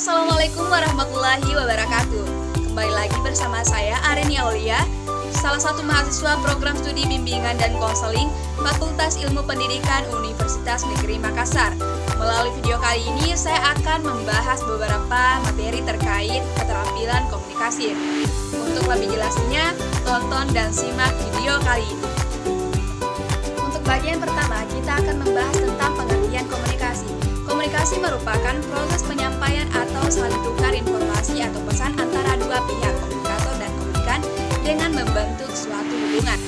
Assalamualaikum warahmatullahi wabarakatuh. Kembali lagi bersama saya Areni Aulia, salah satu mahasiswa program studi bimbingan dan konseling Fakultas Ilmu Pendidikan Universitas Negeri Makassar. Melalui video kali ini saya akan membahas beberapa materi terkait keterampilan komunikasi. Untuk lebih jelasnya, tonton dan simak video kali ini. Untuk bagian pertama, kita akan membahas tentang pengertian komunikasi. Komunikasi merupakan proses penyampaian atau saling tukar informasi atau pesan antara dua pihak, komunikator dan komunikan, dengan membentuk suatu hubungan.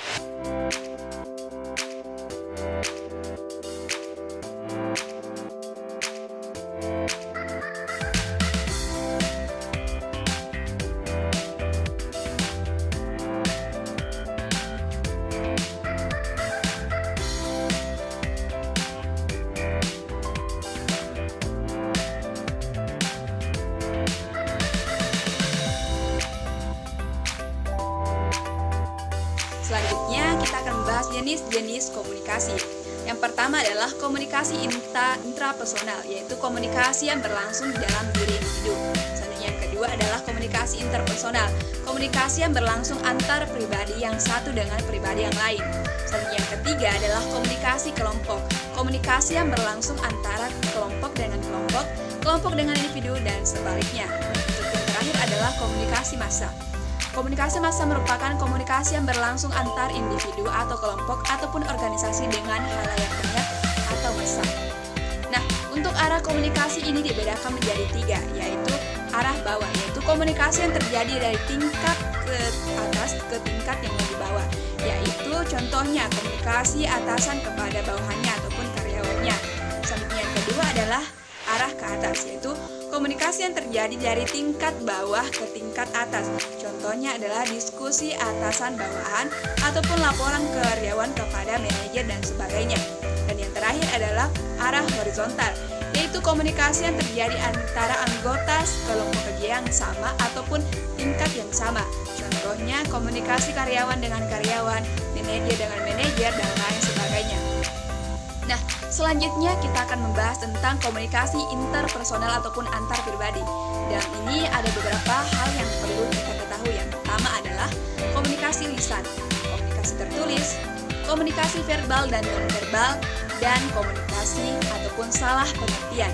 Selanjutnya, kita akan membahas jenis-jenis komunikasi. Yang pertama adalah komunikasi intrapersonal, yaitu komunikasi yang berlangsung di dalam diri individu. Selanjutnya, yang kedua adalah komunikasi interpersonal, komunikasi yang berlangsung antar pribadi yang satu dengan pribadi yang lain. Selanjutnya, yang ketiga adalah komunikasi kelompok, komunikasi yang berlangsung antara kelompok dengan kelompok, kelompok dengan individu, dan sebaliknya. Untuk yang terakhir adalah komunikasi massa. Komunikasi massa merupakan komunikasi yang berlangsung antar individu atau kelompok ataupun organisasi dengan halayak banyak atau massa. Nah, untuk arah komunikasi ini dibedakan menjadi tiga, yaitu arah bawah, yaitu komunikasi yang terjadi dari tingkat ke atas ke tingkat yang lebih bawah, yaitu contohnya komunikasi atasan kepada bawahannya ataupun karyawannya. Selanjutnya yang kedua adalah arah ke atas, yaitu komunikasi yang terjadi dari tingkat bawah ke tingkat atas. Contohnya adalah diskusi atasan bawahan ataupun laporan karyawan kepada manajer dan sebagainya. Dan yang terakhir adalah arah horizontal, yaitu komunikasi yang terjadi antara anggota kelompok kerja yang sama ataupun tingkat yang sama. Contohnya komunikasi karyawan dengan karyawan, manajer dengan manajer, dan lain sebagainya. Nah, selanjutnya kita akan membahas tentang komunikasi interpersonal ataupun antar pribadi. Dan ini ada beberapa hal yang perlu kita ketahui. Yang pertama adalah komunikasi lisan, komunikasi tertulis, komunikasi verbal dan non-verbal, dan komunikasi ataupun salah pengertian.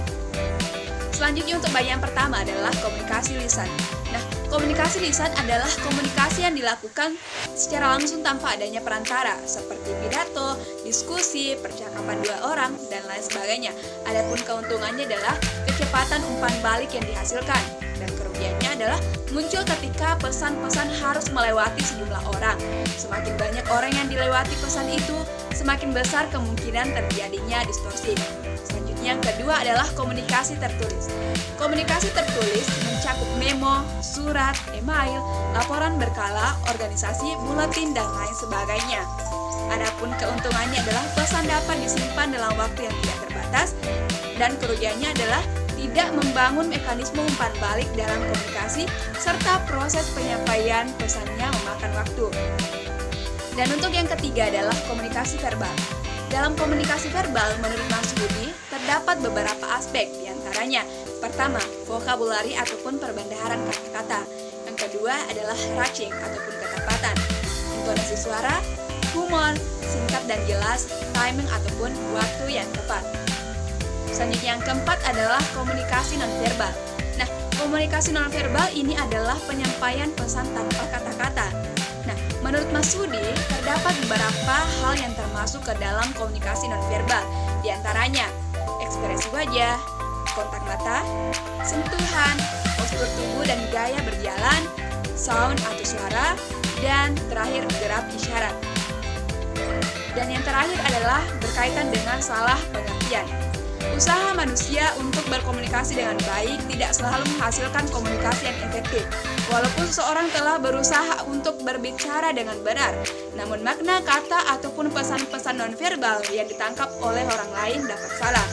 Selanjutnya untuk bagian pertama adalah komunikasi lisan. Nah, komunikasi lisan adalah komunikasi yang dilakukan secara langsung tanpa adanya perantara, seperti pidato, diskusi, percakapan dua orang, dan lain sebagainya. Adapun keuntungannya adalah kecepatan umpan balik yang dihasilkan, dan kerugiannya adalah muncul ketika pesan-pesan harus melewati sejumlah orang. Semakin banyak orang yang dilewati pesan itu, semakin besar kemungkinan terjadinya distorsi. Selanjutnya yang kedua adalah komunikasi tertulis. Komunikasi tertulis mencakup memo, surat, email, laporan berkala, organisasi, buletin, dan lain sebagainya. Adapun keuntungannya adalah pesan dapat disimpan dalam waktu yang tidak terbatas, dan kerugiannya adalah tidak membangun mekanisme umpan balik dalam komunikasi, serta proses penyampaian pesannya memakan waktu. Dan untuk yang ketiga adalah komunikasi verbal. Dalam komunikasi verbal, menurut Mas Budi, terdapat beberapa aspek, diantaranya pertama, vokabulari ataupun perbendaharaan kata-kata. Yang kedua adalah ratching ataupun ketepatan, intonasi suara, humor, singkat dan jelas, timing ataupun waktu yang tepat. Selanjutnya yang keempat adalah komunikasi nonverbal. Nah, komunikasi nonverbal ini adalah penyampaian pesan tanpa kata-kata. Nah, menurut Mas Sudi, terdapat beberapa hal yang termasuk ke dalam komunikasi nonverbal. Di antaranya, ekspresi wajah, kontak mata, sentuhan, postur tubuh dan gaya berjalan, sound atau suara, dan terakhir gerak isyarat. Dan yang terakhir adalah berkaitan dengan salah pengertian. Usaha manusia untuk berkomunikasi dengan baik tidak selalu menghasilkan komunikasi yang efektif. Walaupun seseorang telah berusaha untuk berbicara dengan benar, namun makna kata ataupun pesan-pesan nonverbal yang ditangkap oleh orang lain dapat salah.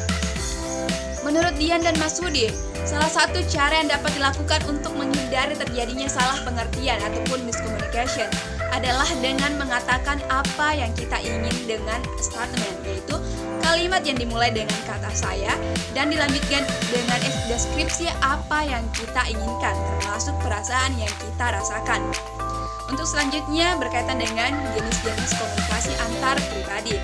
Menurut Dian dan Mas Hudi, salah satu cara yang dapat dilakukan untuk menghindari terjadinya salah pengertian ataupun miscommunication adalah dengan mengatakan apa yang kita ingin dengan statement, yaitu Kalimat yang dimulai dengan kata saya dan dilanjutkan dengan deskripsi apa yang kita inginkan, termasuk perasaan yang kita rasakan. Untuk selanjutnya berkaitan dengan jenis-jenis komunikasi antar pribadi.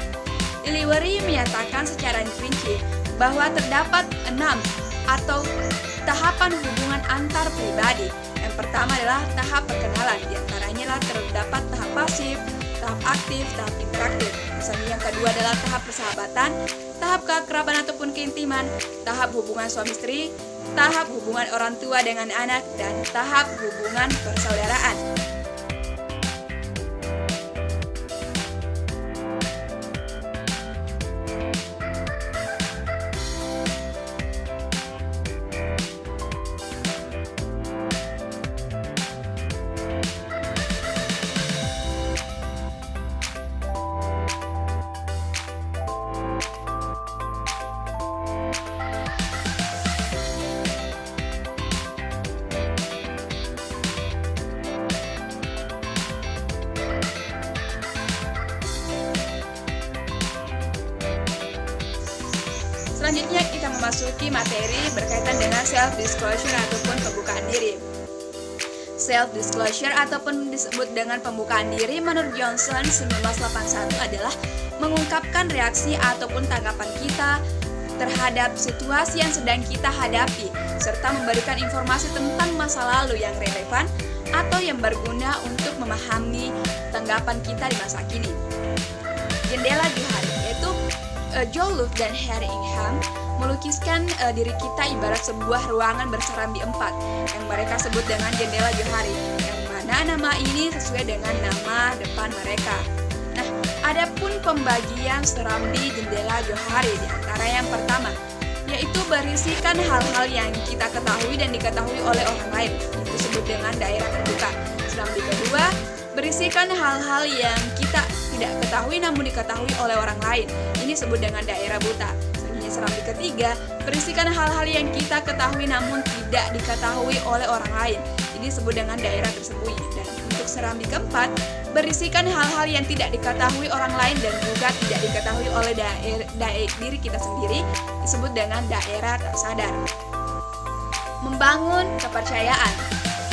Delivery menyatakan secara rinci bahwa terdapat 6 atau tahapan hubungan antar pribadi. Yang pertama adalah tahap perkenalan, diantaranya adalah terdapat tahap pasif, tahap aktif, tahap interaktif. Misalnya yang kedua adalah tahap persahabatan, tahap keakraban ataupun keintiman, tahap hubungan suami istri, tahap hubungan orang tua dengan anak, dan tahap hubungan persaudaraan. Selanjutnya kita memasuki materi berkaitan dengan self-disclosure ataupun pembukaan diri. Self-disclosure ataupun disebut dengan pembukaan diri menurut Johnson 1981 adalah mengungkapkan reaksi ataupun tanggapan kita terhadap situasi yang sedang kita hadapi, serta memberikan informasi tentang masa lalu yang relevan atau yang berguna untuk memahami tanggapan kita di masa kini. Jendela Johari, yaitu Joel Luft dan Harry Ingham melukiskan diri kita ibarat sebuah ruangan berserambi 4 yang mereka sebut dengan jendela Johari, yang mana nama ini sesuai dengan nama depan mereka. Nah, adapun pembagian serambi jendela Johari di antara yang pertama, yaitu berisikan hal-hal yang kita ketahui dan diketahui oleh orang lain, disebut dengan daerah terbuka. Serambi kedua, berisikan hal-hal yang kita tidak ketahui namun diketahui oleh orang lain, ini disebut dengan daerah buta. Selanjutnya serambi ketiga, berisikan hal-hal yang kita ketahui namun tidak diketahui oleh orang lain, ini disebut dengan daerah tersembunyi. Dan untuk serambi keempat, berisikan hal-hal yang tidak diketahui orang lain dan juga tidak diketahui oleh diri kita sendiri, disebut dengan daerah tak sadar. Membangun kepercayaan.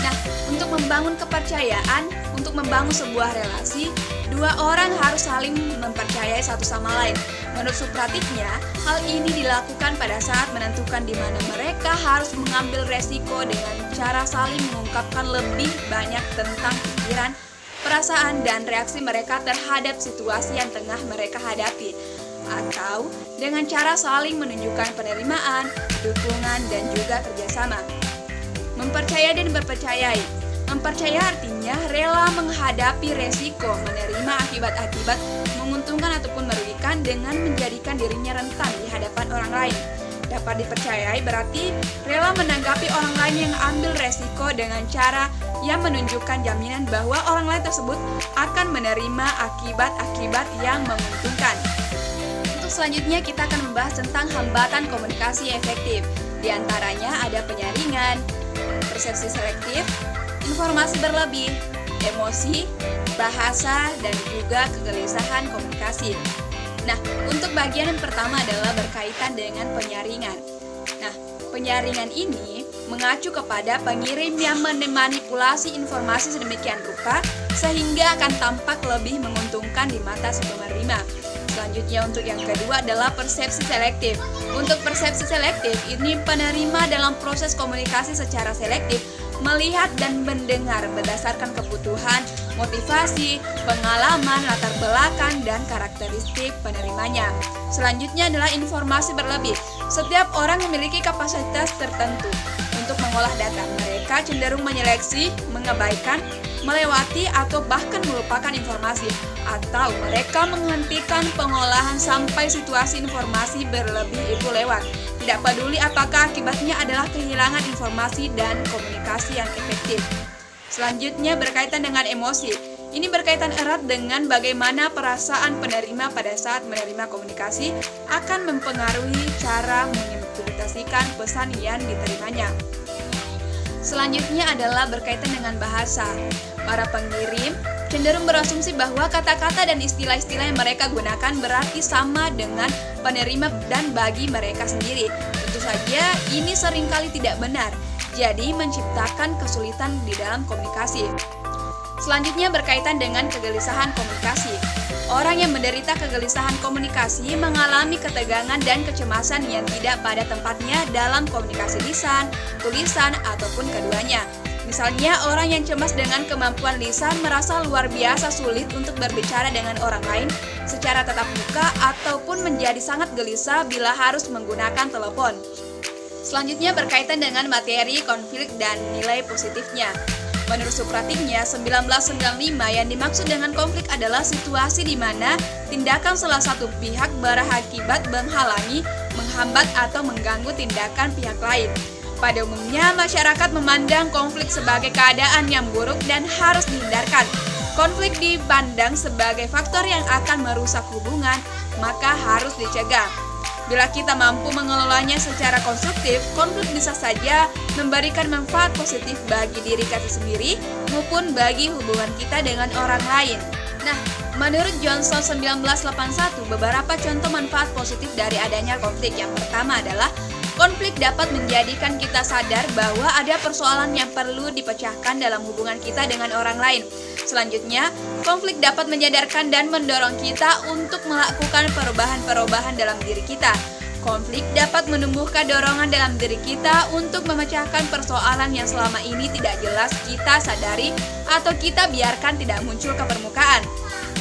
Nah, untuk membangun kepercayaan, untuk membangun sebuah relasi, dua orang harus saling mempercayai satu sama lain. Menurut Supratiknya, hal ini dilakukan pada saat menentukan di mana mereka harus mengambil resiko dengan cara saling mengungkapkan lebih banyak tentang pikiran, perasaan, dan reaksi mereka terhadap situasi yang tengah mereka hadapi, atau dengan cara saling menunjukkan penerimaan, dukungan, dan juga kerjasama. Mempercayai dan berpercayai. Mempercayai artinya rela menghadapi resiko, menerima akibat-akibat menguntungkan ataupun merugikan dengan menjadikan dirinya rentan di hadapan orang lain. Dapat dipercayai berarti rela menanggapi orang lain yang ambil resiko dengan cara yang menunjukkan jaminan bahwa orang lain tersebut akan menerima akibat-akibat yang menguntungkan. Untuk selanjutnya kita akan membahas tentang hambatan komunikasi efektif. Di antaranya ada penyaringan, persepsi selektif, informasi berlebih, emosi, bahasa, dan juga kegelisahan komunikasi. Nah, untuk bagian yang pertama adalah berkaitan dengan penyaringan. Nah, penyaringan ini mengacu kepada pengirim yang memanipulasi informasi sedemikian rupa sehingga akan tampak lebih menguntungkan di mata si penerima. Selanjutnya untuk yang kedua adalah persepsi selektif. Untuk persepsi selektif ini penerima dalam proses komunikasi secara selektif melihat dan mendengar berdasarkan kebutuhan, motivasi, pengalaman, latar belakang, dan karakteristik penerimanya. Selanjutnya adalah informasi berlebih. Setiap orang memiliki kapasitas tertentu untuk mengolah data. Mereka cenderung menyeleksi, mengabaikan, melewati, atau bahkan melupakan informasi. Atau mereka menghentikan pengolahan sampai situasi informasi berlebih itu lewat. Tidak peduli apakah akibatnya adalah kehilangan informasi dan komunikasi yang efektif. Selanjutnya berkaitan dengan emosi. Ini berkaitan erat dengan bagaimana perasaan penerima pada saat menerima komunikasi akan mempengaruhi cara menginterpretasikan pesan yang diterimanya. Selanjutnya adalah berkaitan dengan bahasa. Para pengirim cenderung berasumsi bahwa kata-kata dan istilah-istilah yang mereka gunakan berarti sama dengan penerima, dan bagi mereka sendiri. Tentu saja ini seringkali tidak benar, jadi menciptakan kesulitan di dalam komunikasi. Selanjutnya berkaitan dengan kegelisahan komunikasi. Orang yang menderita kegelisahan komunikasi mengalami ketegangan dan kecemasan yang tidak pada tempatnya dalam komunikasi lisan, tulisan, ataupun keduanya. Misalnya, orang yang cemas dengan kemampuan lisan merasa luar biasa sulit untuk berbicara dengan orang lain secara tatap muka ataupun menjadi sangat gelisah bila harus menggunakan telepon. Selanjutnya berkaitan dengan materi, konflik, dan nilai positifnya. Menurut Supratiknya 1995, yang dimaksud dengan konflik adalah situasi di mana tindakan salah satu pihak berakibat menghalangi, menghambat, atau mengganggu tindakan pihak lain. Pada umumnya, masyarakat memandang konflik sebagai keadaan yang buruk dan harus dihindarkan. Konflik dipandang sebagai faktor yang akan merusak hubungan, maka harus dicegah. Bila kita mampu mengelolanya secara konstruktif, konflik bisa saja memberikan manfaat positif bagi diri kita sendiri maupun bagi hubungan kita dengan orang lain. Nah, menurut Johnson 1981, beberapa contoh manfaat positif dari adanya konflik. Yang pertama adalah konflik dapat menjadikan kita sadar bahwa ada persoalan yang perlu dipecahkan dalam hubungan kita dengan orang lain. Selanjutnya, konflik dapat menyadarkan dan mendorong kita untuk melakukan perubahan-perubahan dalam diri kita. Konflik dapat menumbuhkan dorongan dalam diri kita untuk memecahkan persoalan yang selama ini tidak jelas kita sadari atau kita biarkan tidak muncul ke permukaan.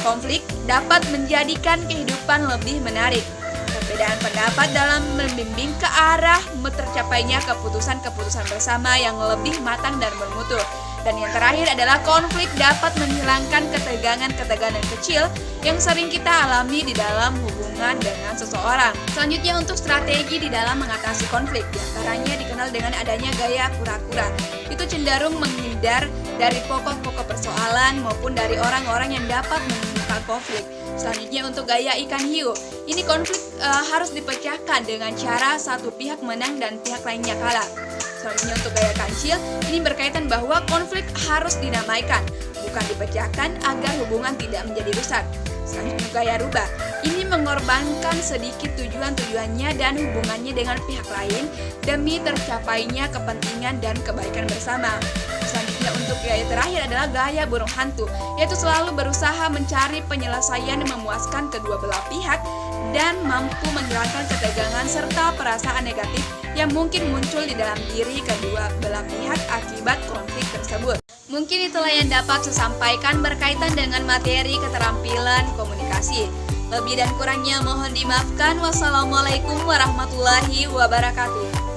Konflik dapat menjadikan kehidupan lebih menarik. Perbedaan pendapat dalam membimbing ke arah tercapainya keputusan-keputusan bersama yang lebih matang dan bermutu. Dan yang terakhir adalah konflik dapat menghilangkan ketegangan-ketegangan kecil yang sering kita alami di dalam hubungan dengan seseorang. Selanjutnya, untuk strategi di dalam mengatasi konflik, diantaranya dikenal dengan adanya gaya pura-pura. Itu cenderung menghindar dari pokok-pokok persoalan maupun dari orang-orang yang dapat menimbulkan konflik. Selanjutnya, untuk gaya ikan hiu, ini konflik harus dipecahkan dengan cara satu pihak menang dan pihak lainnya kalah. Selanjutnya, untuk gaya kancil, ini berkaitan bahwa konflik harus dinamaikan, bukan dipecahkan agar hubungan tidak menjadi rusak. Selanjutnya, gaya rubah, ini mengorbankan sedikit tujuan-tujuannya dan hubungannya dengan pihak lain demi tercapainya kepentingan dan kebaikan bersama. Selanjutnya, untuk gaya terakhir adalah gaya burung hantu, yaitu selalu berusaha mencari penyelesaian yang memuaskan kedua belah pihak dan mampu menghilangkan ketegangan serta perasaan negatif yang mungkin muncul di dalam diri kedua belah pihak akibat konflik tersebut. Mungkin itulah yang dapat saya sampaikan berkaitan dengan materi keterampilan komunikasi. Lebih dan kurangnya mohon dimaafkan. Wassalamualaikum warahmatullahi wabarakatuh.